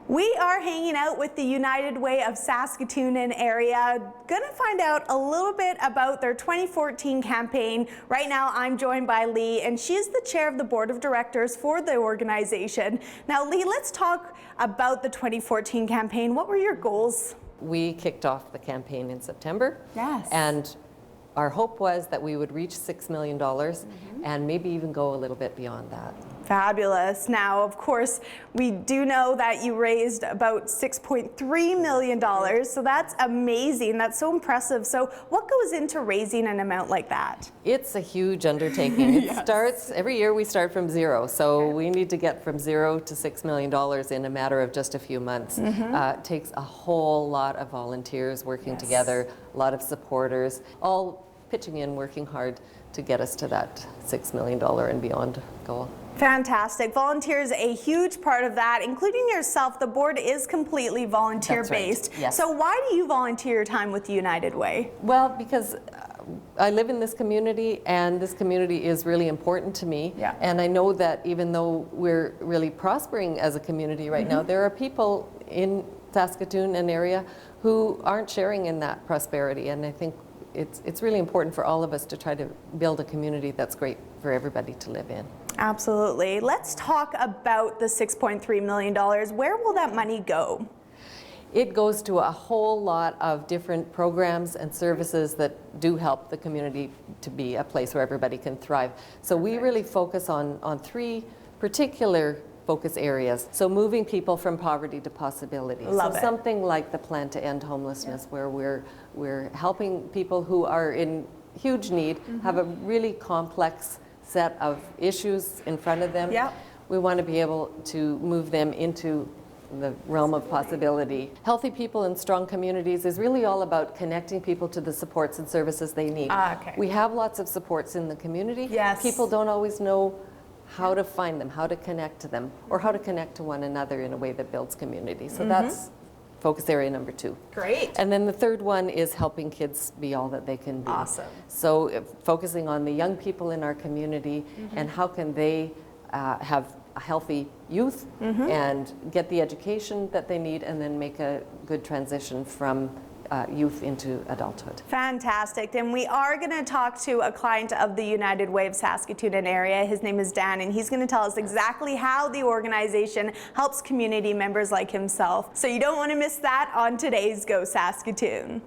We are hanging out with the United Way of Saskatoon and area. Gonna find out a little bit about their 2014 campaign. Right now I'm joined by Lee, and she is the chair of the board of directors for the organization. Now Lee, let's talk about the 2014 campaign. What were your goals? We kicked off the campaign in September. Yes. And our hope was that we would reach $6 million and maybe even go a little bit beyond that. Fabulous. Now, of course, we do know that you raised about $6.3 million, so that's amazing. That's so impressive. So what goes into raising an amount like that? It's a huge undertaking. It Yes. starts, every year we start from zero, so we need to get from zero to $6 million in a matter of just a few months. It takes a whole lot of volunteers working together, a lot of supporters, all pitching in, working hard to get us to that $6 million and beyond goal. Fantastic. Volunteers a huge part of that, including yourself. The board is completely volunteer-based. That's right. Yes. So why do you volunteer your time with the United Way? Well, because I live in this community, and this community is really important to me. Yeah. And I know that even though we're really prospering as a community right now, there are people in Saskatoon and area who aren't sharing in that prosperity. And I think it's really important for all of us to try to build a community that's great for everybody to live in. Absolutely. Let's talk about the $6.3 million. Where will that money go? It goes to a whole lot of different programs and services that do help the community to be a place where everybody can thrive. So we really focus on three particular focus areas. So moving people from poverty to possibility. Love so it. Something like the Plan to End Homelessness, where we're helping people who are in huge need, have a really complex set of issues in front of them. Yep. We want to be able to move them into the realm of possibility. Healthy people and strong communities is really all about connecting people to the supports and services they need. Okay. We have lots of supports in the community. Yes. People don't always know how to find them, how to connect to them, or how to connect to one another in a way that builds community. So that's focus area number 2. Great. And then the third one is helping kids be all that they can be. Awesome. So focusing on the young people in our community and how can they have a healthy youth and get the education that they need, and then make a good transition from youth into adulthood. Fantastic. And we are going to talk to a client of the United Way of Saskatoon and area. His name is Dan, and he's going to tell us exactly how the organization helps community members like himself. So you don't want to miss that on today's Go Saskatoon.